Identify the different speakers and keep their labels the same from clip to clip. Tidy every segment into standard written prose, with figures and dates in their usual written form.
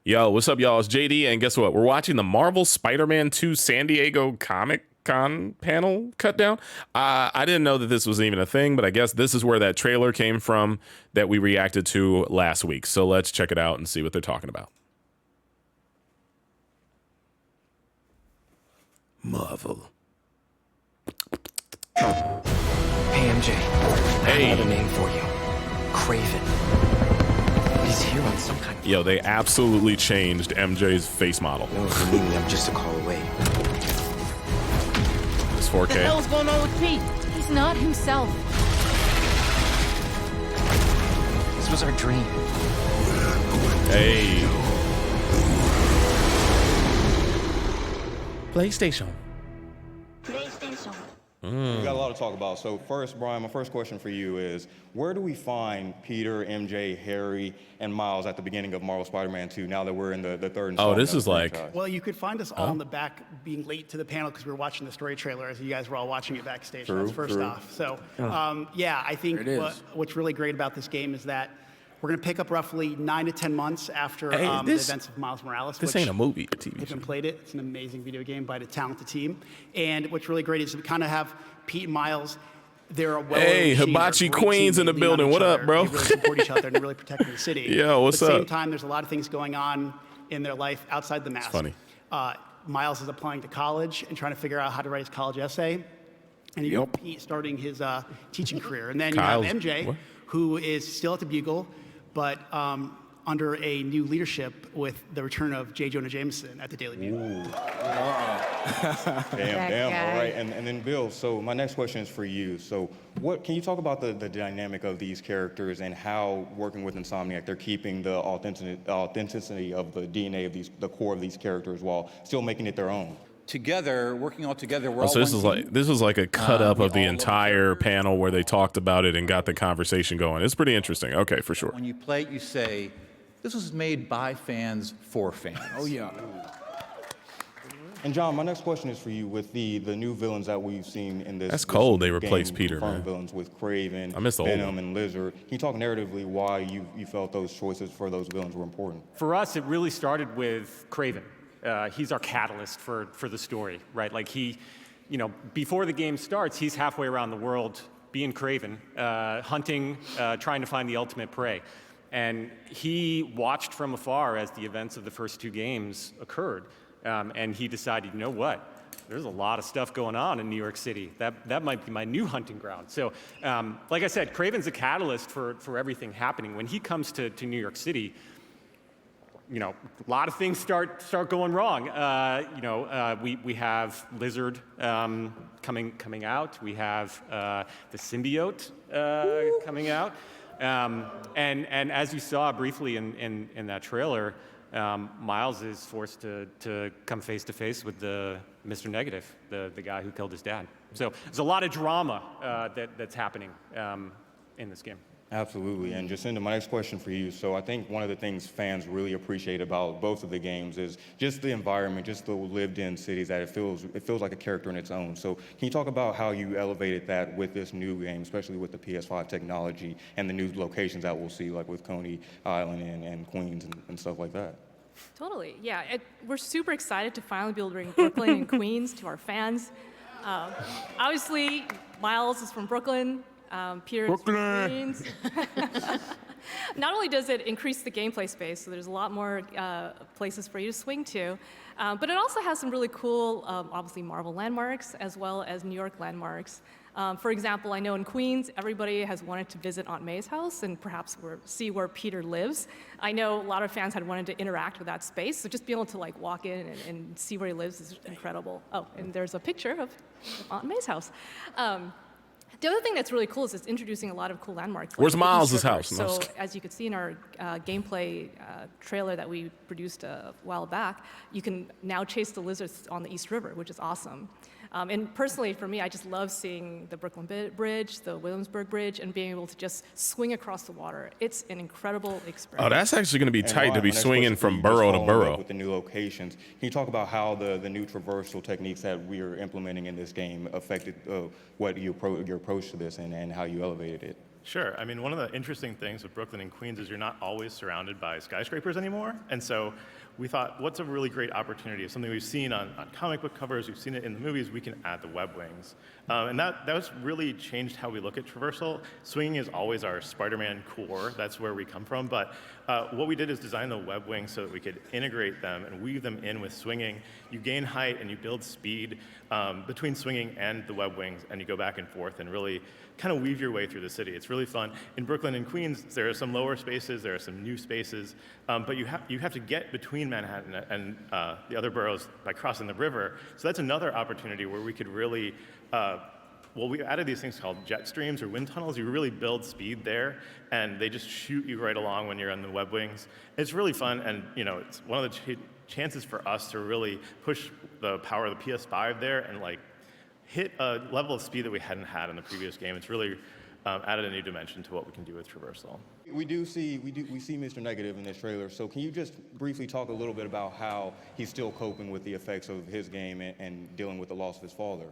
Speaker 1: Yo, what's up, y'all? It's JD, and guess what? We're watching the Marvel Spider-Man 2 San Diego Comic-Con panel cut down. I didn't know that this was even a thing, but I guess this is where that trailer came from that we reacted to last week. So let's check it out and see what they're talking about. Marvel.
Speaker 2: Hey, MJ.
Speaker 1: Hey.
Speaker 2: I have a name for you. Craven. He's here on some kind of...
Speaker 1: Yo, they absolutely changed MJ's face model.
Speaker 2: No, for me, I'm just a call away.
Speaker 1: It's 4K.
Speaker 3: What the hell's going on with Pete?
Speaker 4: He's not himself.
Speaker 2: This was our dream.
Speaker 1: Hey.
Speaker 5: PlayStation.
Speaker 6: We got a lot to talk about. So first, Brian, my first question for you is, where do we find Peter, MJ, Harry, and Miles at the beginning of Marvel Spider-Man 2 now that we're in the third installment?
Speaker 1: Oh, this
Speaker 6: of
Speaker 1: is
Speaker 6: the
Speaker 1: like...
Speaker 6: franchise?
Speaker 7: Well, you could find us all in the back being late to the panel because we were watching the story trailer as you guys were all watching it backstage.
Speaker 6: True,
Speaker 7: That's first
Speaker 6: true.
Speaker 7: off. So, yeah, I think what's really great about this game is that we're going to pick up roughly 9 to 10 months after the events of Miles Morales.
Speaker 1: This
Speaker 7: which,
Speaker 1: ain't a movie, a TV
Speaker 7: if you
Speaker 1: show.
Speaker 7: haven't played it, it's an amazing video game by a talented team. And what's really great is we kind of have Pete and Miles. They're a
Speaker 1: Hey, Hibachi Queens in the building. What up, bro?
Speaker 7: They really support each other and they're really protecting the city.
Speaker 1: Yo, what's
Speaker 7: At the
Speaker 1: up?
Speaker 7: same time, there's a lot of things going on in their life outside the mask.
Speaker 1: funny.
Speaker 7: Miles is applying to college and trying to figure out how to write his college essay. And you have Pete starting his teaching career. And then you have
Speaker 1: Kyle's-
Speaker 7: MJ,
Speaker 1: what?
Speaker 7: who is still at the Bugle, but under a new leadership with the return of J. Jonah Jameson at the Daily Bugle.
Speaker 6: Damn,
Speaker 4: guy.
Speaker 6: all right. And then Bill, so my next question is for you. So can you talk about the dynamic of these characters and how working with Insomniac, they're keeping the authenticity of the DNA of the core of these characters while still making it their own?
Speaker 5: Together, working all together, we're all
Speaker 1: So this
Speaker 5: one
Speaker 1: is
Speaker 5: team.
Speaker 1: this was like a cut up
Speaker 5: we
Speaker 1: of the
Speaker 5: all love
Speaker 1: entire
Speaker 5: characters.
Speaker 1: panel where they talked about it and got the conversation going. It's pretty interesting. Okay, for sure.
Speaker 5: When you play it, you say, this was made by fans for fans. Oh, yeah.
Speaker 6: And John, my next question is for you with the new villains that we've seen in this.
Speaker 1: That's
Speaker 6: this
Speaker 1: cold they
Speaker 6: game,
Speaker 1: replaced Peter,
Speaker 6: confirmed
Speaker 1: man.
Speaker 6: Villains with Kraven,
Speaker 1: I miss the old
Speaker 6: Venom,
Speaker 1: one.
Speaker 6: and Lizard. Can you talk narratively why you felt those choices for those villains were important?
Speaker 8: For us, it really started with Kraven. He's our catalyst for the story, right? Like before the game starts, he's halfway around the world being Kraven, hunting, trying to find the ultimate prey. And he watched from afar as the events of the first two games occurred. And he decided, you know what? There's a lot of stuff going on in New York City. That might be my new hunting ground. So, like I said, Kraven's a catalyst for everything happening. When he comes to New York City, a lot of things start going wrong. We have Lizard coming out. We have the symbiote coming out. And as you saw briefly in that trailer, Miles is forced to come face to face with the Mr. Negative, the guy who killed his dad. So there's a lot of drama that's happening in this game.
Speaker 6: Absolutely. And Jacinda, my next question for you. So I think one of the things fans really appreciate about both of the games is just the environment, just the lived-in cities, that it feels like a character in its own. So can you talk about how you elevated that with this new game, especially with the PS5 technology and the new locations that we'll see, like with Coney Island and Queens and stuff like that?
Speaker 4: Totally, yeah. We're super excited to finally be able to bring Brooklyn and Queens to our fans. Obviously, Miles is from Brooklyn. Peter is from Queens. Not only does it increase the gameplay space, so there's a lot more places for you to swing to, but it also has some really cool, obviously Marvel landmarks, as well as New York landmarks. For example, I know in Queens, everybody has wanted to visit Aunt May's house and perhaps see where Peter lives. I know a lot of fans had wanted to interact with that space, so just being able to walk in and see where he lives is incredible. Oh, and there's a picture of Aunt May's house. The other thing that's really cool is it's introducing a lot of cool landmarks.
Speaker 1: Where's
Speaker 4: the
Speaker 1: Miles'
Speaker 4: East River.
Speaker 1: house? No,
Speaker 4: So as you could see in our gameplay trailer that we produced a while back, you can now chase the lizards on the East River, which is awesome. And personally, for me, I just love seeing the Brooklyn Bridge, the Williamsburg Bridge, and being able to just swing across the water. It's an incredible experience.
Speaker 1: Oh, that's actually going to be
Speaker 6: And
Speaker 1: tight
Speaker 6: Ryan,
Speaker 1: to be
Speaker 6: my next
Speaker 1: swinging
Speaker 6: question for
Speaker 1: from
Speaker 6: you,
Speaker 1: borough
Speaker 6: just
Speaker 1: to
Speaker 6: following
Speaker 1: borough.
Speaker 6: up with the new locations, can you talk about how the new traversal techniques that we are implementing in this game affected your approach to this and how you elevated it?
Speaker 3: Sure. I mean, one of the interesting things with Brooklyn and Queens is you're not always surrounded by skyscrapers anymore. And so we thought, what's a really great opportunity? Something we've seen on comic book covers, we've seen it in the movies, we can add the web wings. And that's really changed how we look at traversal. Swinging is always our Spider-Man core. That's where we come from. But what we did is design the web wings so that we could integrate them and weave them in with swinging. You gain height and you build speed between swinging and the web wings, and you go back and forth and really kind of weave your way through the city. It's really fun. In Brooklyn and Queens, there are some lower spaces, there are some new spaces, but you have to get between Manhattan and the other boroughs by crossing the river. So that's another opportunity where we could really, well, we added these things called jet streams or wind tunnels. You really build speed there, and they just shoot you right along when you're on the web wings. It's really fun, and it's one of the chances for us to really push the power of the PS5 there and like hit a level of speed that we hadn't had in the previous game. It's really added a new dimension to what we can do with traversal.
Speaker 6: We see Mr. Negative in this trailer. So can you just briefly talk a little bit about how he's still coping with the effects of his game and dealing with the loss of his father?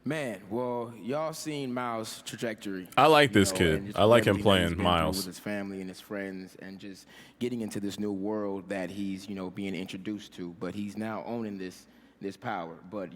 Speaker 9: Man, well, y'all seen Miles' trajectory.
Speaker 1: I like this kid.
Speaker 9: and
Speaker 1: I like him
Speaker 9: everything that he's
Speaker 1: playing
Speaker 9: been through
Speaker 1: Miles.
Speaker 9: with his family and his friends, and just getting into this new world that he's, being introduced to. But he's now owning this power. But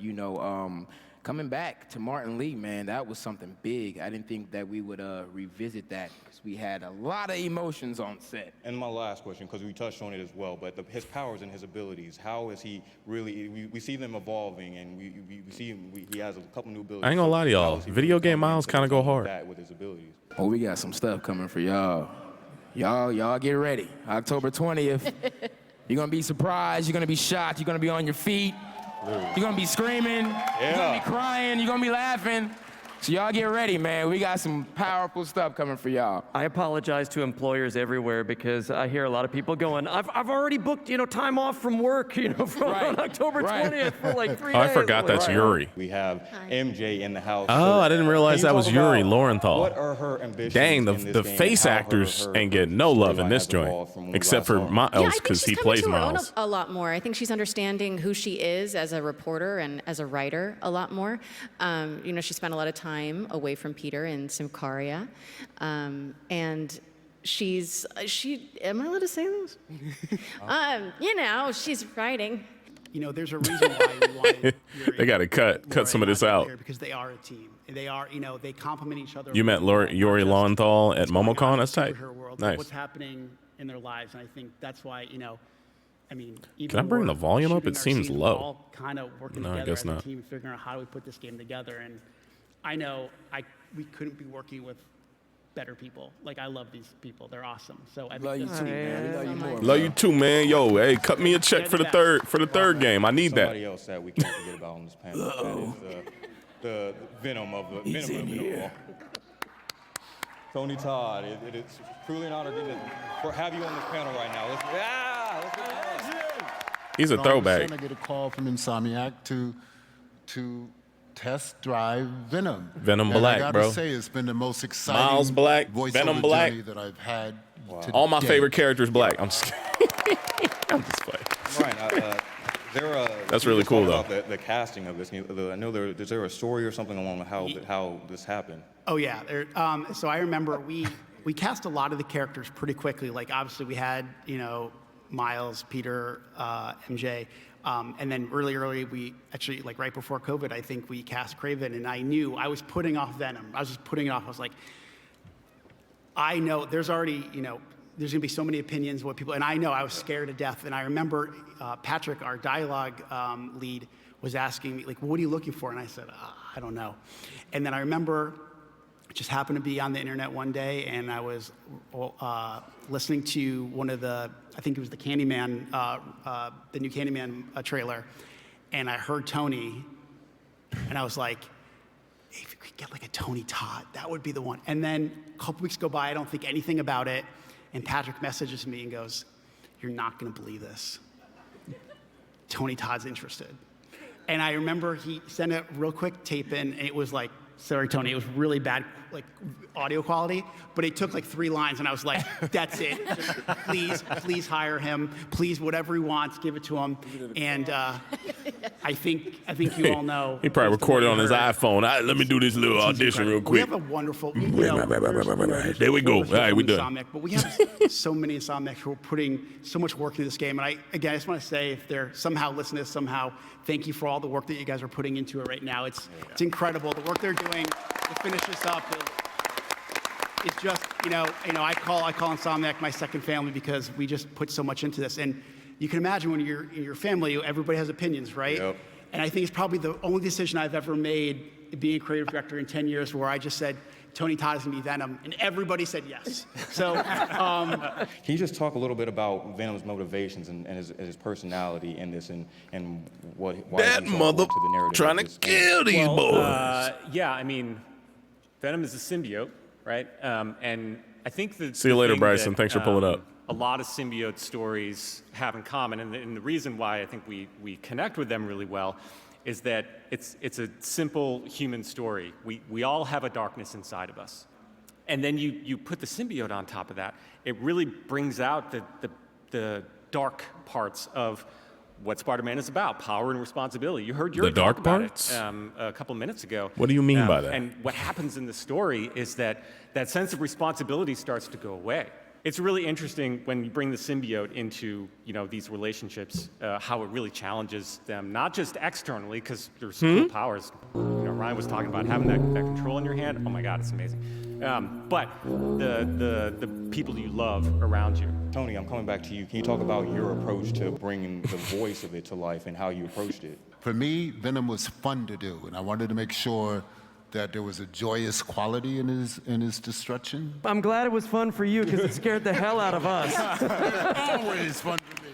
Speaker 9: coming back to Martin Lee, man, that was something big. I didn't think that we would revisit that because we had a lot of emotions on set.
Speaker 6: And my last question, because we touched on it as well, but his powers and his abilities, how is he really, we see them evolving, and we see him, he has a couple new abilities.
Speaker 1: I ain't gonna lie to y'all. Video game Miles kind of go hard.
Speaker 6: With his abilities.
Speaker 9: Oh, we got some stuff coming for y'all. Y'all get ready. October 20th. You're gonna be surprised, you're gonna be shocked, you're gonna be on your feet. You're gonna be screaming, you're gonna be crying, you're gonna be laughing. So y'all get ready, man. We got some powerful stuff coming for y'all.
Speaker 10: I apologize to employers everywhere because I hear a lot of people going, I've already booked, time off from work, from October 20th for like 3 days.
Speaker 1: I forgot that's Yuri.
Speaker 6: We have MJ in the house.
Speaker 1: Oh, I didn't realize that was Yuri Lowenthal.
Speaker 6: What are her ambitions?
Speaker 1: Dang, the
Speaker 6: in this game,
Speaker 1: face
Speaker 6: and how
Speaker 1: actors
Speaker 6: her
Speaker 1: ain't getting no love in
Speaker 6: storyline
Speaker 1: this
Speaker 6: has evolved
Speaker 1: joint,
Speaker 6: from when we
Speaker 1: except
Speaker 6: last
Speaker 1: for
Speaker 6: saw her.
Speaker 1: Miles because he plays
Speaker 11: coming to her
Speaker 1: Miles.
Speaker 11: own a lot more. I think she's understanding who she is as a reporter and as a writer a lot more. She spent a lot of time away from Peter in Symkaria, and am I allowed to say this? She's writing.
Speaker 7: There's a reason why we wanted Yuri
Speaker 1: They got to cut some of this out.
Speaker 7: because they are a team. They are, they complement each other.
Speaker 1: You met Yuri Lowenthal at MomoCon? That's tight.
Speaker 7: World,
Speaker 1: Nice.
Speaker 7: What's happening in their lives, and I think that's why, even
Speaker 1: Can I bring the volume up?
Speaker 7: shooting
Speaker 1: It
Speaker 7: our
Speaker 1: seems
Speaker 7: scenes,
Speaker 1: low.
Speaker 7: we're all kind of working
Speaker 1: No, I
Speaker 7: together
Speaker 1: guess
Speaker 7: as
Speaker 1: not.
Speaker 7: a team, figuring out how do we put this game together. And I know we couldn't be working with better people. Like, I love these people. They're awesome. So I
Speaker 9: Love you
Speaker 7: think
Speaker 9: too, man. Love you more.
Speaker 1: Love you too, man. Yo, hey, cut me a check for the third game. I need
Speaker 6: Somebody
Speaker 1: that.
Speaker 6: else that we can't forget about on this panel. That is the Venom of the Venom. Tony Todd, it is truly an honor to have you on this panel right now. Let's
Speaker 1: He's a throwback.
Speaker 12: I get a call from Insomniac to test drive Venom.
Speaker 1: Venom
Speaker 12: and
Speaker 1: Black,
Speaker 12: I gotta
Speaker 1: bro.
Speaker 12: say, it's been the most exciting
Speaker 1: Miles Black,
Speaker 12: voiceover
Speaker 1: Venom Black.
Speaker 12: journey that I've had. To
Speaker 1: All my
Speaker 12: date.
Speaker 1: favorite characters black. I'm just kidding. I'm just playing.
Speaker 6: Right.
Speaker 1: That's really cool, though.
Speaker 6: About the casting of this. I know is there a story or something along how this happened?
Speaker 7: Oh yeah. So I remember we cast a lot of the characters pretty quickly. Like, obviously we had Miles, Peter, MJ, and then early we actually, like, right before COVID, I think we cast Kraven, and I knew I was putting off Venom. I was just putting it off. I was like, I know there's already there's gonna be so many opinions, and I know I was scared to death. And I remember Patrick, our dialogue lead, was asking me, like, what are you looking for? And I said, I don't know. And then I remember it just happened to be on the internet one day, and I was listening to one of I think it was the Candyman, the new Candyman trailer, and I heard Tony, and I was like, hey, if we could get like a Tony Todd, that would be the one. And then a couple weeks go by, I don't think anything about it, and Patrick messages me and goes, you're not gonna believe this. Tony Todd's interested. And I remember he sent a real quick tape in, and it was like sorry, Tony, it was really bad, like, audio quality, but it took like 3 lines, and I was like, that's it. Just, please hire him. Please, whatever he wants, give it to him. And I think you all know.
Speaker 1: He probably recorded on his iPhone. Let me do this little audition real quick.
Speaker 7: We have a wonderful,
Speaker 1: There we go. All right, we done.
Speaker 7: Insomniac, but we have so many Insomniacs who are putting so much work into this game. And I just want to say, if they're somehow listening to this somehow, thank you for all the work that you guys are putting into it right now. It's incredible. The work they're doing to finish this up. It's just, I call Insomniac my second family because we just put so much into this. And you can imagine when you're in your family, everybody has opinions, right?
Speaker 6: Yep.
Speaker 7: And I think it's probably the only decision I've ever made being a creative director in 10 years where I just said, Tony Todd is going to be Venom, and everybody said yes. So,
Speaker 6: can you just talk a little bit about Venom's motivations and his personality in this, and why
Speaker 1: that
Speaker 6: he's
Speaker 1: mother
Speaker 6: to the narrative
Speaker 1: trying to kill these boys?
Speaker 8: Yeah, I mean, Venom is a symbiote, right? And I think that
Speaker 1: See you later, Bryson. Thanks for pulling up.
Speaker 8: A lot of symbiote stories have in common, and the reason why I think we connect with them really well is that it's a simple human story. We all have a darkness inside of us. And then you put the symbiote on top of that. It really brings out the dark parts of what Spider-Man is about, power and responsibility. You heard Yuri
Speaker 1: The dark
Speaker 8: talk about
Speaker 1: parts?
Speaker 8: it a couple of minutes ago.
Speaker 1: What do you mean by that?
Speaker 8: And what happens in the story is that sense of responsibility starts to go away. It's really interesting when you bring the symbiote into these relationships, how it really challenges them, not just externally, because there's cool powers. Ryan was talking about having that control in your hand. Oh my God, it's amazing. But the people you love around you.
Speaker 6: Tony, I'm coming back to you. Can you talk about your approach to bringing the voice of it to life and how you approached it?
Speaker 12: For me, Venom was fun to do, and I wanted to make sure that there was a joyous quality in his destruction.
Speaker 10: I'm glad it was fun for you because it scared the hell out of us.
Speaker 12: Always fun for me.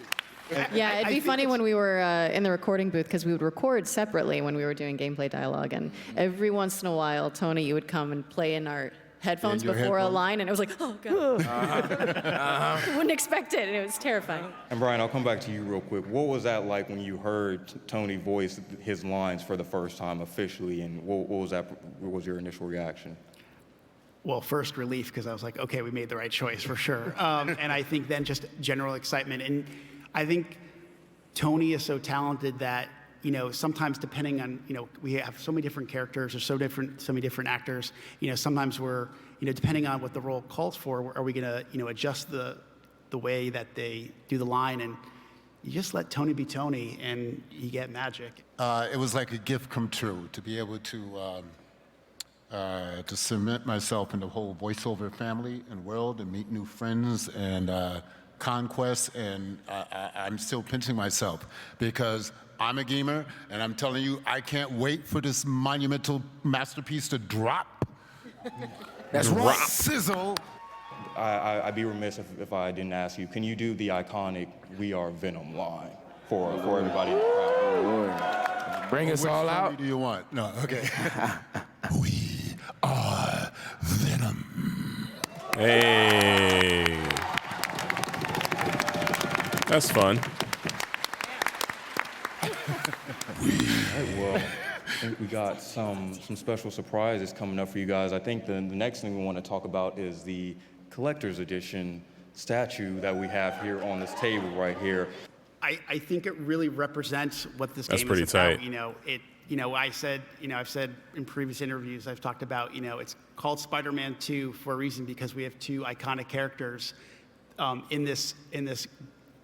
Speaker 11: Yeah, it'd be funny when we were in the recording booth because we would record separately when we were doing gameplay dialogue, and every once in a while, Tony, you would come and play in our headphones before a line, and it was like, oh God. Wouldn't expect it, and it was terrifying.
Speaker 6: And Brian, I'll come back to you real quick. What was that like when you heard Tony voice his lines for the first time officially, and what was your initial reaction?
Speaker 7: Well, first relief, because I was like, okay, we made the right choice for sure. And I think then just general excitement. And I think Tony is so talented that, sometimes depending on, we have so many different characters or so many different actors, sometimes we're, depending on what the role calls for, are we going to, adjust the way that they do the line, and you just let Tony be Tony and you get magic.
Speaker 12: It was like a gift come true to be able to cement myself in the whole voiceover family and world and meet new friends and conquests, and I'm still pinching myself because I'm a gamer, and I'm telling you, I can't wait for this monumental masterpiece to drop.
Speaker 9: That's right.
Speaker 12: Sizzle.
Speaker 6: I'd be remiss if I didn't ask you, can you do the iconic "We Are Venom" line for everybody in the crowd?
Speaker 9: Bring us all out.
Speaker 12: Which do you want? No, okay. We are Venom.
Speaker 1: Hey. That's fun.
Speaker 6: Well, I think we got some special surprises coming up for you guys. I think the next thing we want to talk about is the collector's edition statue that we have here on this table right here.
Speaker 7: I think it really represents what this
Speaker 1: That's
Speaker 7: game
Speaker 1: pretty
Speaker 7: is about.
Speaker 1: tight.
Speaker 7: I've said in previous interviews, I've talked about, it's called Spider-Man 2 for a reason, because we have 2 iconic characters in this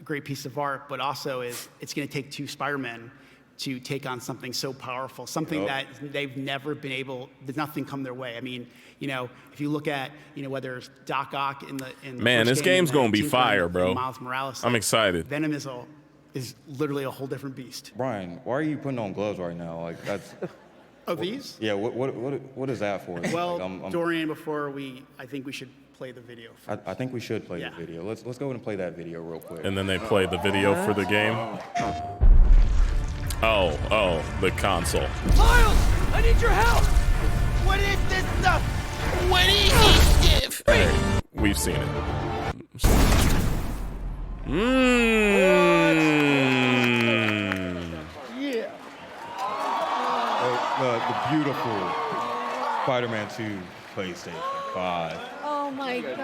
Speaker 7: great piece of art, but also it's going to take 2 Spider-Men to take on something so powerful, something that they've never been able, there's nothing come their way. I mean, if you look at, whether it's Doc Ock in the
Speaker 1: Man,
Speaker 7: first
Speaker 1: this
Speaker 7: game,
Speaker 1: game's gonna be fire, bro.
Speaker 7: Miles Morales.
Speaker 1: I'm excited.
Speaker 7: Venom is literally a whole different beast.
Speaker 6: Brian, why are you putting on gloves right now? Like that's.
Speaker 7: Oh, these?
Speaker 6: Yeah. What is that for?
Speaker 7: Well,
Speaker 6: Like,
Speaker 7: Dorian, I think we should play the video first.
Speaker 6: I think we should play the video. Let's go ahead and play that video real quick.
Speaker 1: And then they play the video for the game. Oh, the console.
Speaker 2: Miles, I need your help.
Speaker 13: What is this stuff? What is this stuff?
Speaker 1: Hey, we've seen it.
Speaker 6: The beautiful Spider-Man 2, PlayStation 5.
Speaker 11: Oh my God.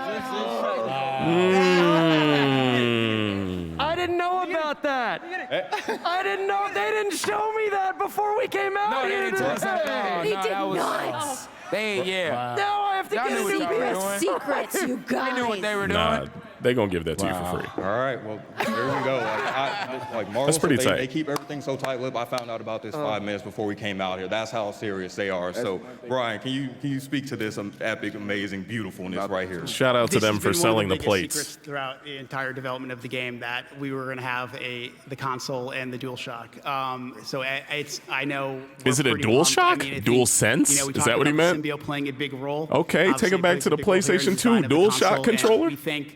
Speaker 10: I didn't know about that. I didn't know. They didn't show me that before we came out
Speaker 9: No, they
Speaker 10: here
Speaker 9: didn't tell us that.
Speaker 10: today.
Speaker 11: They
Speaker 9: No,
Speaker 11: did
Speaker 9: that was-
Speaker 11: not.
Speaker 9: Yeah.
Speaker 10: Now I have to
Speaker 9: Y'all
Speaker 10: get
Speaker 9: knew
Speaker 10: a
Speaker 9: what
Speaker 10: new
Speaker 9: y'all were
Speaker 10: PS.
Speaker 9: doing.
Speaker 11: Secrets, you guys.
Speaker 9: They knew what they were doing.
Speaker 1: Nah, they gonna give that to you for free.
Speaker 6: All right, well, there we go. Like Marvel,
Speaker 1: That's pretty tight.
Speaker 6: they keep everything so tight-lipped. I found out about this 5 minutes before we came out here. That's how serious they are. So, Brian, can you speak to this epic, amazing, beautifuln's right here?
Speaker 1: Shout out to
Speaker 7: This
Speaker 1: them
Speaker 7: has
Speaker 1: for
Speaker 7: been one
Speaker 1: selling
Speaker 7: of
Speaker 1: the
Speaker 7: biggest
Speaker 1: plates.
Speaker 7: secrets throughout the entire development of the game that we were going to have the console and the DualShock. So I know.
Speaker 1: Is it a
Speaker 7: we're pretty pumped.
Speaker 1: DualShock?
Speaker 7: I think,
Speaker 1: DualSense?
Speaker 7: we
Speaker 1: Is
Speaker 7: talked
Speaker 1: that what he
Speaker 7: about
Speaker 1: meant?
Speaker 7: the Symbiote playing a big role.
Speaker 1: Okay,
Speaker 7: Obviously,
Speaker 1: take it back
Speaker 7: plays
Speaker 1: to
Speaker 7: a
Speaker 1: the
Speaker 7: big role here in
Speaker 1: PlayStation 2
Speaker 7: design of the
Speaker 1: DualShock
Speaker 7: console, and
Speaker 1: controller.
Speaker 7: We thank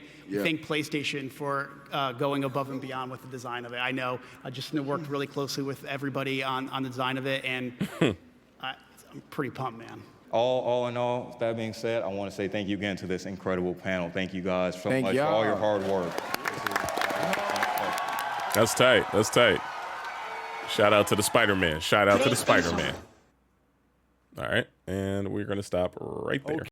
Speaker 7: PlayStation for going above and beyond with the design of it. I know I just worked really closely with everybody on the design of it, and I'm pretty pumped, man.
Speaker 6: All in all, that being said, I want to say thank you again to this incredible panel. Thank you guys so
Speaker 9: Thank
Speaker 6: much for all your
Speaker 9: y'all.
Speaker 6: hard work.
Speaker 1: That's tight. That's tight. Shout out to the Spider-Man. Shout out to the Spider-Man. All right, and we're gonna stop right there.